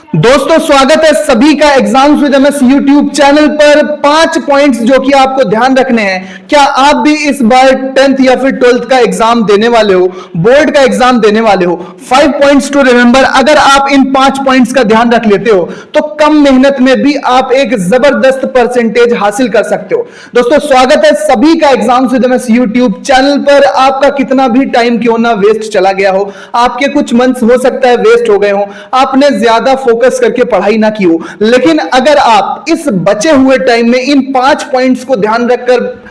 दोस्तों स्वागत है सभी का exams with MS YouTube channel पर। 5 पॉइंट्स जो कि आपको ध्यान रखने हैं। क्या आप भी इस बार 10th या फिर 12th का एग्जाम देने वाले हो, बोर्ड का एग्जाम देने वाले हो? 5 पॉइंट्स टू रिमेंबर। अगर आप इन 5 पॉइंट्स का ध्यान रख लेते हो तो कम मेहनत में भी आप एक जबरदस्त परसेंटेज हासिल कर सकते हो। दोस्तों स्वागत है सभी का exams with MS YouTube channel पर। आपका कितना भी टाइम क्यों ना वेस्ट चला गया हो, आपके कुछ मंथ्स हो सकता है वेस्ट हो गए हो, आपने ज्यादा फोकस करके पढ़ाई ना की हो, लेकिन अगर आप इस बचे हुए टाइम में इन 5 पॉइंट्स को ध्यान रखकर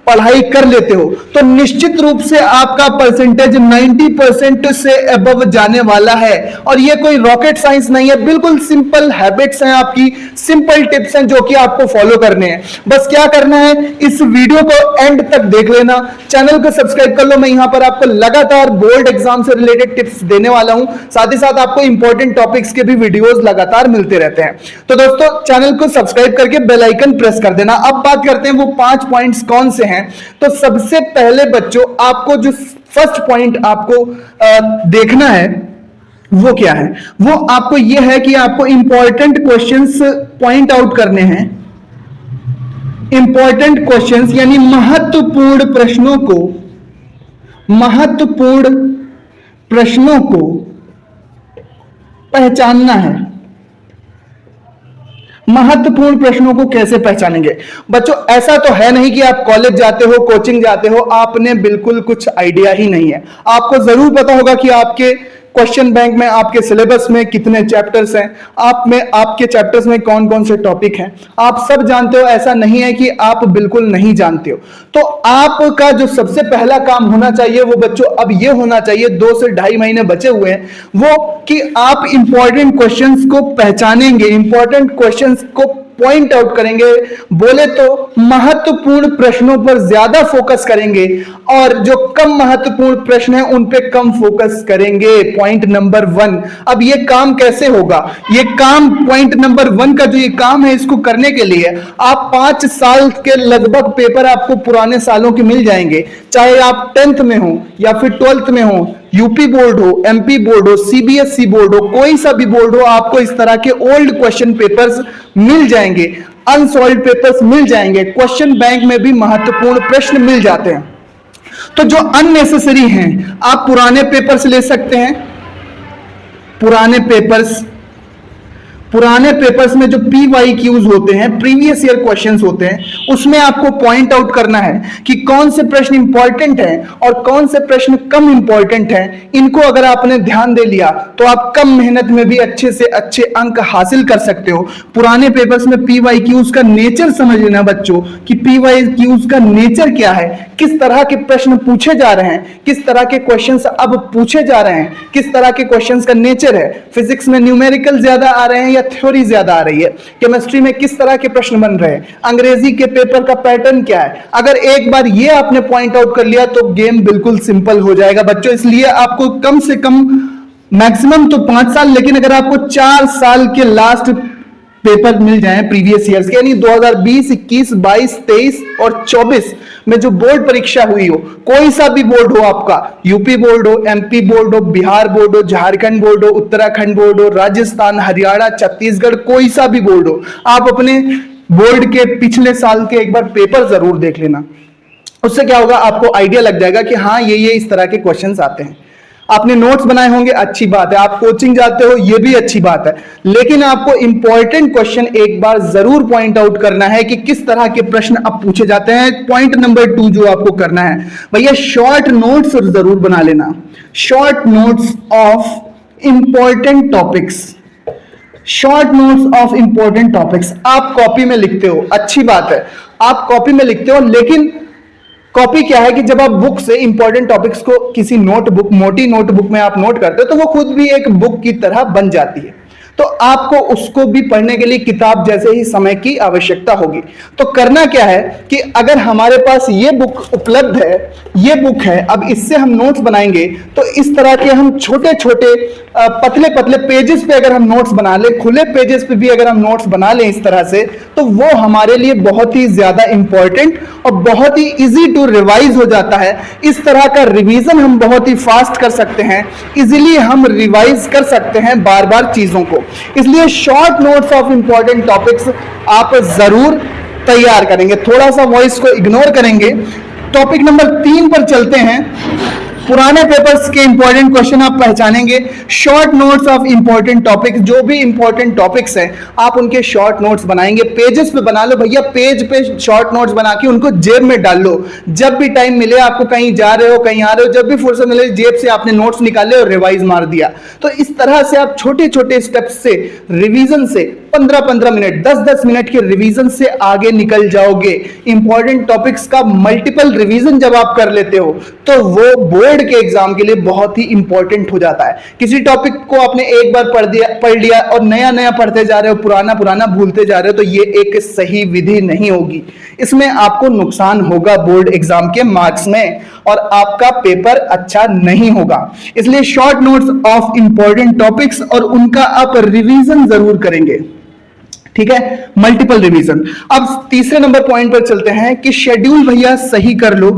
पढ़ाई कर लेते हो तो निश्चित रूप से आपका परसेंटेज 90% से अबव जाने वाला है। और ये कोई रॉकेट साइंस नहीं है, बिल्कुल सिंपल हैबिट्स हैं आपकी, सिंपल टिप्स हैं जो कि आपको फॉलो करने हैं। बस क्या करना है, इस वीडियो को एंड तक देख लेना, चैनल को सब्सक्राइब कर लो। मैं यहां पर आपको लगातार बोर्ड एग्जाम से रिलेटेड टिप्स देने वाला हूं, साथ ही साथ आपको इंपॉर्टेंट टॉपिक्स के भी वीडियोस लगातार मिलते रहते हैं। तो दोस्तों चैनल को सब्सक्राइब करके बेल आइकन प्रेस कर देना। अब बात करते हैं वो 5 पॉइंट्स कौन से हैं। तो सबसे पहले बच्चों आपको जो फर्स्ट पॉइंट आपको देखना है वो क्या है, वो आपको यह है कि आपको इंपॉर्टेंट क्वेश्चंस पॉइंट आउट करने हैं। इंपॉर्टेंट क्वेश्चंस यानी महत्वपूर्ण प्रश्नों को पहचानना है। महत्वपूर्ण प्रश्नों को कैसे पहचानेंगे बच्चों? ऐसा तो है नहीं कि आप कॉलेज जाते हो, कोचिंग जाते हो, आपने बिल्कुल कुछ आइडिया ही नहीं है। आपको जरूर पता होगा कि आपके क्वेश्चन बैंक में, आपके सिलेबस में कितने चैप्टर्स हैं, आपके चैप्टर्स में कौन कौन से टॉपिक हैं, आप सब जानते हो। ऐसा नहीं है कि आप बिल्कुल नहीं जानते हो। तो आपका जो सबसे पहला काम होना चाहिए वो बच्चों अब ये होना चाहिए, 2 से 2.5 महीने बचे हुए हैं, वो कि आप इंपॉर्टेंट क्वेश्चंस को पहचानेंगे, इंपॉर्टेंट क्वेश्चंस को पॉइंट आउट करेंगे, बोले तो महत्वपूर्ण प्रश्नों पर ज्यादा फोकस करेंगे और जो कम महत्वपूर्ण प्रश्न हैं उन पे कम फोकस करेंगे। Point number 1। अब ये काम कैसे होगा? ये काम पॉइंट नंबर 1 का जो ये काम है, इसको करने के लिए आप 5 साल के लगभग पेपर आपको पुराने सालों के मिल जाएंगे, चाहे आप 10th में हो या फिर 12th में हो, यूपी बोर्ड हो, एमपी बोर्ड हो, सीबीएसई बोर्ड हो, कोई सा भी बोर्ड हो, आपको इस तरह के ओल्ड क्वेश्चन पेपर्स मिल जाएंगे, अनसॉल्व्ड पेपर्स मिल जाएंगे, क्वेश्चन बैंक में भी महत्वपूर्ण प्रश्न मिल जाते हैं। तो जो अननेसेसरी हैं आप पुराने पेपर्स ले सकते हैं। पुराने पेपर्स में जो PYQs होते हैं, प्रीवियस ईयर क्वेश्चंस होते हैं, उसमें आपको पॉइंट आउट करना है कि कौन से प्रश्न इंपॉर्टेंट हैं और कौन से प्रश्न कम इंपॉर्टेंट हैं। इनको अगर आपने ध्यान दे लिया तो आप कम मेहनत में भी अच्छे से अच्छे अंक हासिल कर सकते हो। पुराने पेपर्स में PYQs का नेचर समझ लेना बच्चों कि PYQs का नेचर क्या है, किस तरह के प्रश्न पूछे जा रहे हैं, किस तरह के क्वेश्चंस अब पूछे जा रहे हैं, किस तरह के क्वेश्चंस का नेचर है। फिजिक्स में न्यूमेरिकल ज्यादा आ रहे हैं या थ्योरी ज्यादा आ रही है, केमिस्ट्री में किस तरह के प्रश्न बन रहे हैं, अंग्रेजी के पेपर का पैटर्न क्या है। अगर एक बार ये आपने पॉइंट आउट कर लिया तो गेम बिल्कुल सिंपल हो जाएगा बच्चों। इसलिए आपको कम से कम मैक्सिमम तो 5 साल, लेकिन अगर आपको 4 साल के लास्ट पेपर मिल जाए प्रीवियस ईयर्स के, यानी 2020, 21, 22, 23 और 24 में जो बोर्ड परीक्षा हुई हो, कोई सा भी बोर्ड हो आपका, यूपी बोर्ड हो, एमपी बोर्ड हो, बिहार बोर्ड हो, झारखंड बोर्ड हो, उत्तराखंड बोर्ड हो, राजस्थान, हरियाणा, छत्तीसगढ़, कोई सा भी बोर्ड हो, आप अपने बोर्ड के पिछले साल के एक बार पेपर जरूर देख लेना। उससे क्या होगा, आपको आइडिया लग जाएगा कि हाँ ये इस तरह के क्वेश्चंस आते हैं। आपने नोट्स बनाए होंगे, अच्छी बात है, आप कोचिंग जाते हो, ये भी अच्छी बात है, लेकिन आपको इंपॉर्टेंट क्वेश्चन एक बार जरूर पॉइंट आउट करना है कि किस तरह के प्रश्न अब पूछे जाते हैं। पॉइंट नंबर 2 जो आपको करना है भैया, शॉर्ट नोट्स जरूर बना लेना। Short notes of important topics. Short notes of important topics आप कॉपी में लिखते हो, अच्छी बात है, आप कॉपी में लिखते हो, लेकिन कॉपी क्या है कि जब आप बुक से इंपॉर्टेंट टॉपिक्स को किसी नोटबुक, मोटी नोटबुक में आप नोट करते हो तो वो खुद भी एक बुक की तरह बन जाती है। तो आपको उसको भी पढ़ने के लिए किताब जैसे ही समय की आवश्यकता होगी। तो करना क्या है कि अगर हमारे पास ये बुक उपलब्ध है, ये बुक है, अब इससे हम नोट्स बनाएंगे तो इस तरह के हम छोटे छोटे पतले पतले पेजेस पे अगर हम नोट्स बना ले, खुले पेजेस पे भी अगर हम नोट्स बना लें इस तरह से, तो वो हमारे लिए बहुत ही ज्यादा इंपॉर्टेंट और बहुत ही इजी टू रिवाइज हो जाता है। इस तरह का रिवीजन हम बहुत ही फास्ट कर सकते हैं, इजीली हम रिवाइज कर सकते हैं बार बार चीजों को। इसलिए short notes of important topics आप जरूर तैयार करेंगे। थोड़ा सा वॉइस को इग्नोर करेंगे। टॉपिक नंबर 3 पर चलते हैं। पुराने पेपर्स के इंपॉर्टेंट क्वेश्चन आप पहचानेंगे। Short notes of important topics, जो भी इंपॉर्टेंट टॉपिक्स हैं आप उनके शॉर्ट नोट्स बनाएंगे। पेजेस पे बना लो भैया, पेज पे शॉर्ट नोट्स बना के उनको जेब में डाल लो। जब भी टाइम मिले, आपको कहीं जा रहे हो, कहीं आ रहे हो, जब भी फुर्सत मिले, जेब से आपने नोट्स निकाले और रिवाइज मार दिया। तो इस तरह से आप छोटे छोटे स्टेप्स से, रिवीजन से 15-15 मिनट, 10-10 मिनट के रिवीजन से आगे निकल जाओगे। इंपॉर्टेंट टॉपिक्स का मल्टीपल रिवीजन जब आप कर लेते हो तो वो बोर्ड के एग्जाम के लिए बहुत ही इंपॉर्टेंट हो जाता है। किसी टॉपिक को आपने एक बार पढ़ लिया और नया नया पढ़ते जा रहे हो, पुराना पुराना भूलते जा रहे हो, तो ये एक सही विधि नहीं होगी। इसमें आपको नुकसान होगा बोर्ड एग्जाम के मार्क्स में और आपका पेपर अच्छा नहीं होगा। इसलिए short notes of important topics और उनका आप रिवीजन जरूर करेंगे, ठीक है, मल्टीपल रिवीजन। अब तीसरे नंबर पॉइंट पर चलते हैं कि शेड्यूल भैया सही कर लो।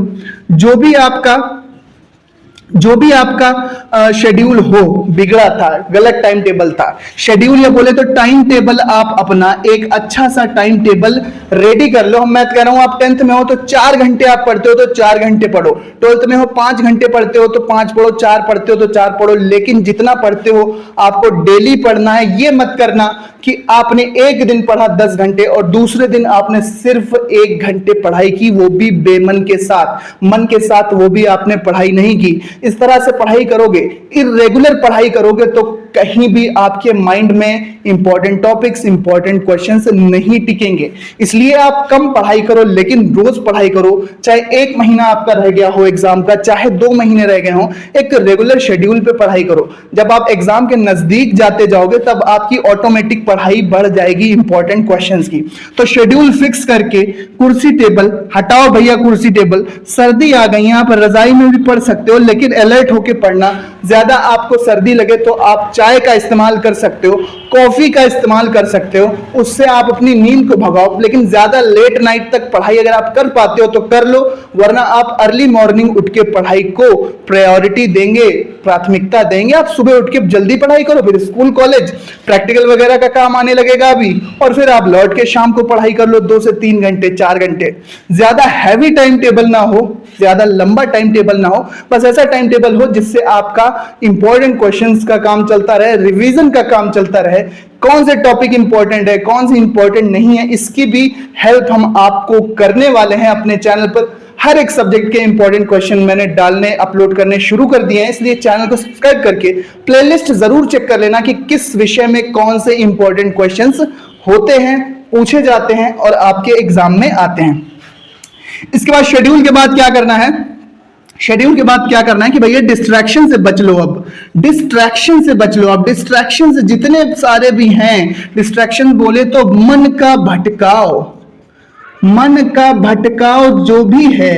जो भी आपका शेड्यूल हो, बिगड़ा था, गलत टाइम टेबल था, शेड्यूल या बोले तो टाइम टेबल आप अपना एक अच्छा सा टाइम टेबल रेडी कर लो। मैं कह रहा हूं, आप 10th में हो तो 4 घंटे आप पढ़ते हो तो 4 घंटे पढ़ो, 12th में हो 5 घंटे पढ़ते हो तो 5 पढ़ो, 4 पढ़ते हो तो 4 पढ़ो, लेकिन जितना पढ़ते हो आपको डेली पढ़ना है। ये मत करना कि आपने एक दिन पढ़ा 10 घंटे और दूसरे दिन आपने सिर्फ 1 घंटे पढ़ाई की, वो भी बेमन के साथ, मन के साथ वो भी आपने पढ़ाई नहीं की। इस तरह से पढ़ाई करोगे, इर्रेगुलर पढ़ाई करोगे तो कहीं भी आपके माइंड में इंपॉर्टेंट टॉपिक्स, इंपॉर्टेंट क्वेश्चंस नहीं टिकेंगे। इसलिए आप कम पढ़ाई करो लेकिन रोज पढ़ाई करो। चाहे 1 महीना आपका रह गया हो एग्जाम का, चाहे 2 महीने रह गए हो, एक रेगुलर शेड्यूल पे पढ़ाई करो। जब आप एग्जाम के नजदीक जाते जाओगे तब आपकी ऑटोमेटिक पढ़ाई बढ़ जाएगी इंपॉर्टेंट क्वेश्चंस की। तो शेड्यूल फिक्स करके, कुर्सी टेबल हटाओ भैया, कुर्सी टेबल। सर्दी आ गई है, आप रजाई में भी पढ़ सकते हो लेकिन अलर्ट होके पढ़ना। ज्यादा आपको सर्दी लगे तो आप चाय का इस्तेमाल कर सकते हो, कॉफी का इस्तेमाल कर सकते हो, उससे आप अपनी नींद को भगाओ। लेकिन ज्यादा लेट नाइट तक पढ़ाई अगर आप कर पाते हो तो कर लो, वरना आप अर्ली मॉर्निंग उठ के पढ़ाई को प्रायोरिटी देंगे, प्राथमिकता देंगे। आप सुबह उठ के जल्दी पढ़ाई करो, फिर स्कूल कॉलेज प्रैक्टिकल वगैरह का काम आने लगेगा अभी, और फिर आप लौट के शाम को पढ़ाई कर लो 2 से 3 घंटे, 4 घंटे। ज्यादा हैवी टाइम टेबल ना हो, ज्यादा लंबा टाइम टेबल ना हो, बस ऐसा टाइम टेबल हो जिससे आपका इंपॉर्टेंट क्वेश्चंस का काम चलता रहे, रिवीजन का काम चलता रहे। कौन से टॉपिक इंपॉर्टेंट है, कौन से इंपॉर्टेंट नहीं है, इसकी भी हेल्प हम आपको करने वाले हैं अपने चैनल पर। हर एक सब्जेक्ट के इंपॉर्टेंट क्वेश्चन मैंने अपलोड करने शुरू कर दिए हैं, इसलिए चैनल को सब्सक्राइब करके प्लेलिस्ट जरूर चेक कर लेना कि किस विषय में कौन से इंपॉर्टेंट क्वेश्चंस होते हैं, पूछे जाते हैं और आपके एग्जाम में आते हैं। इसके बाद शेड्यूल के बाद क्या करना है? शेड्यूल के बाद क्या करना है कि भैया डिस्ट्रैक्शन से बच लो। अब डिस्ट्रैक्शन से बच लो। अब डिस्ट्रैक्शन से जितने सारे भी हैं, डिस्ट्रैक्शन बोले तो मन का भटकाव जो भी है।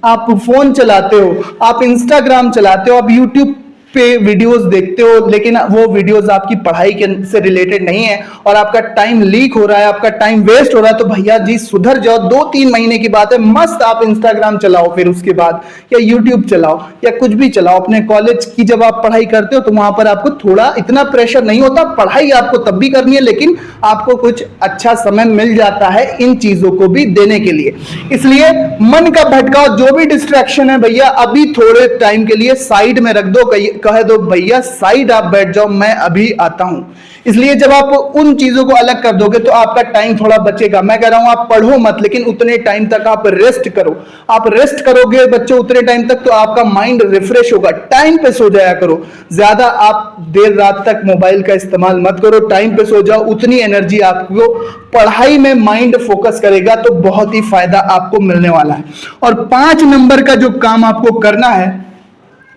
आप फोन चलाते हो, आप इंस्टाग्राम चलाते हो, आप यूट्यूब पे वीडियोस देखते हो, लेकिन वो वीडियोस आपकी पढ़ाई के से रिलेटेड नहीं है और आपका टाइम लीक हो रहा है, आपका टाइम वेस्ट हो रहा है, तो भैया जी सुधर जाओ। 2-3 महीने की बात है, मस्त आप इंस्टाग्राम चलाओ, फिर उसके बाद या यूट्यूब चलाओ या कुछ भी चलाओ। अपने कॉलेज की जब आप पढ़ाई करते हो तो वहां पर आपको थोड़ा इतना प्रेशर नहीं होता। पढ़ाई आपको तब भी करनी है, लेकिन आपको कुछ अच्छा समय मिल जाता है इन चीजों को भी देने के लिए। इसलिए मन का भटकाव, जो भी डिस्ट्रैक्शन है भैया, अभी थोड़े टाइम के लिए साइड में रख दो, कह दो भैया साइड आप बैठ जाओ, मैं अभी आता हूं। इसलिए जब आप उन चीजों को अलग कर दोगे तो आपका टाइम थोड़ा बचेगा। मैं कह रहा हूं आप पढ़ो मत, लेकिन उतने टाइम तक आप रेस्ट करो। आप रेस्ट करोगे बच्चों उतने टाइम तक तो आपका माइंड रिफ्रेश होगा। टाइम पे सो जाया करो, ज्यादा आप देर रात तक मोबाइल का इस्तेमाल मत करो, टाइम पे सो जाओ। उतनी एनर्जी आपको पढ़ाई में माइंड फोकस करेगा तो बहुत ही फायदा आपको मिलने वाला है। और 5 नंबर का जो काम आपको करना है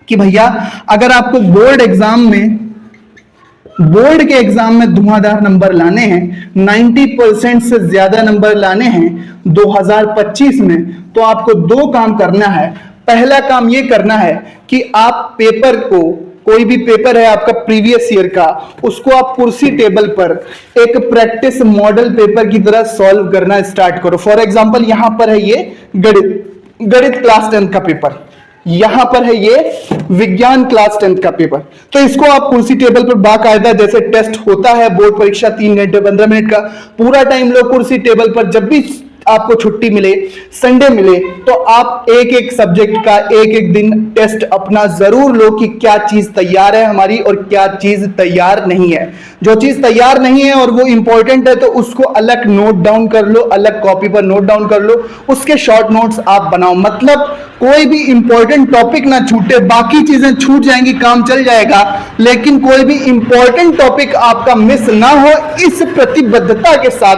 कि भैया अगर आपको बोर्ड के एग्जाम में धुआंधार नंबर लाने हैं, 90% से ज्यादा नंबर लाने हैं 2025 में, तो आपको 2 काम करना है। पहला काम यह करना है कि आप पेपर को, कोई भी पेपर है आपका प्रीवियस ईयर का, उसको आप कुर्सी टेबल पर एक प्रैक्टिस मॉडल पेपर की तरह सॉल्व करना स्टार्ट करो। फॉर एग्जांपल यहां पर है ये गणित क्लास 10 का पेपर, यहां पर है ये विज्ञान क्लास 10 का पेपर। तो इसको आप कुर्सी टेबल पर बाकायदा, जैसे टेस्ट होता है बोर्ड परीक्षा 3 घंटे 15 मिनट का, पूरा टाइम लो कुर्सी टेबल पर। जब भी आपको छुट्टी मिले, संडे मिले, तो आप एक एक सब्जेक्ट का एक एक दिन टेस्ट अपना जरूर लो कि क्या चीज तैयार है हमारी और क्या चीज तैयार नहीं है। जो चीज तैयार नहीं है और वो इंपॉर्टेंट है तो उसको अलग नोट डाउन कर लो, अलग कॉपी पर नोट डाउन कर लो, उसके शॉर्ट नोट्स आप बनाओ। मतलब कोई भी इंपॉर्टेंट टॉपिक ना छूटे, बाकी चीजें छूट जाएंगी, काम चल जाएगा, लेकिन कोई भी इंपॉर्टेंट टॉपिक आपका मिस ना हो। इस प्रतिबद्धता के साथ,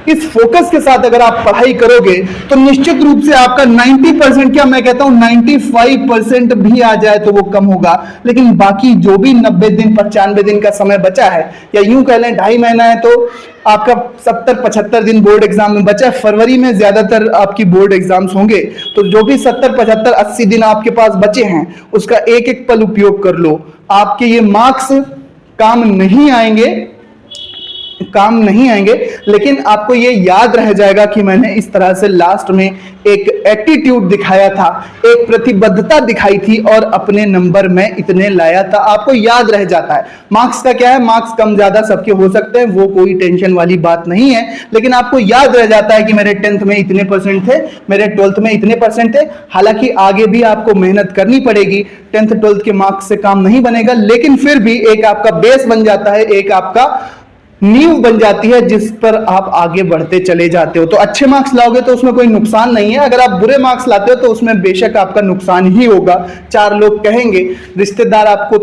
इस फोकस के साथ अगर आप पढ़ाई करोगे तो निश्चित रूप से आपका 90%, क्या मैं कहता हूं 95% भी आ जाए तो वो कम होगा, लेकिन बाकी जो भी 90 दिन 95 दिन का समय बचा है, या यूं कह लें 2.5 महीना है, तो आपका 70-75 दिन बोर्ड एग्जाम में बचा है। फरवरी में ज्यादातर आपकी बोर्ड एग्जाम्स होंगे, तो जो भी 70-75-80 दिन आपके पास बचे हैं उसका एक एक पल उपयोग कर लो। आपके ये मार्क्स काम नहीं आएंगे, लेकिन आपको ये याद रह जाएगा कि मैंने इस तरह से लास्ट में एक एटीट्यूड दिखाया था, एक प्रतिबद्धता दिखाई थी और अपने नंबर में इतने लाया था। आपको याद रह जाता है। मार्क्स का क्या है, मार्क्स कम ज्यादा सबके हो सकते हैं, वो कोई टेंशन वाली बात नहीं है, लेकिन आपको याद रह जाता है कि मेरे 10th में इतने परसेंट थे, मेरे 12th में इतने परसेंट थे। हालांकि आगे भी आपको मेहनत करनी पड़ेगी, 10th 12th के मार्क्स से काम नहीं बनेगा, लेकिन फिर भी एक आपका बेस बन जाता है, एक आपका नींव बन जाती है जिस पर आप आगे बढ़ते चले जाते हो। तो अच्छे मार्क्स लाओगे तो उसमें कोई नुकसान नहीं है, अगर आप बुरे मार्क्स लाते हो तो उसमें बेशक आपका नुकसान ही होगा। 4 लोग कहेंगे, रिश्तेदार आपको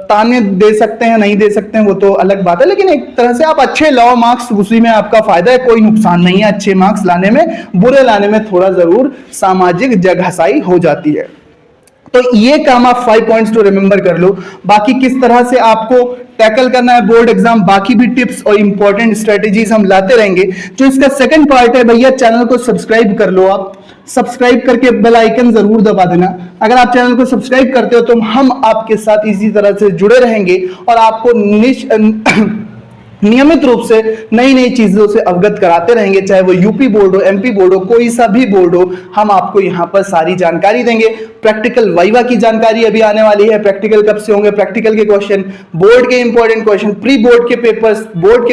ताने दे सकते हैं, नहीं दे सकते हैं, वो तो अलग बात है, लेकिन एक तरह से आप अच्छे लाओ मार्क्स, उसी में आपका फायदा है, कोई नुकसान नहीं है अच्छे मार्क्स लाने में। बुरे लाने में थोड़ा जरूर सामाजिक जगहसाई हो जाती है। तो ये काम आप 5 पॉइंट्स टू रिमेंबर कर लो। बाकी किस तरह से आपको टैकल करना है बोर्ड एग्जाम, बाकी भी टिप्स और इंपॉर्टेंट स्ट्रेटेजीज हम लाते रहेंगे। जो इसका सेकंड पार्ट है भैया, चैनल को सब्सक्राइब कर लो। आप सब्सक्राइब करके बेल आइकन जरूर दबा देना। अगर आप चैनल को सब्सक्राइब करते हो तो हम आपके साथ इसी तरह से जुड़े रहेंगे और आपको नियमित रूप से नई नई चीजों से अवगत कराते रहेंगे, चाहे वो यूपी बोर्ड हो, एमपी बोर्ड हो, कोई सा भी बोर्ड हो, हम आपको यहाँ पर सारी जानकारी देंगे। प्रैक्टिकल वाइवा की जानकारी अभी आने वाली है, प्रैक्टिकल कब से होंगे, प्रैक्टिकल के क्वेश्चन, बोर्ड के इंपॉर्टेंट क्वेश्चन, प्री बोर्ड के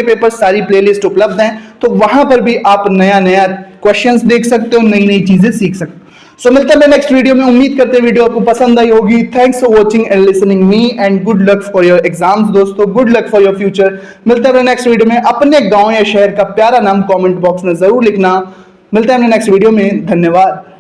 पेपर्स सारी प्लेलिस्ट उपलब्ध हैं, तो वहां पर भी आप नया नया क्वेश्चंस देख सकते हो, नई नई चीजें सीख सकते हो। सो मिलते हैं नेक्स्ट वीडियो में। उम्मीद करते हैं वीडियो आपको पसंद आई होगी। Thanks for watching and listening me and good luck for your exams दोस्तों, good luck for your future. मिलते हैं नेक्स्ट वीडियो में। अपने गांव या शहर का प्यारा नाम कमेंट बॉक्स में जरूर लिखना। मिलते हैं नेक्स्ट वीडियो में। धन्यवाद।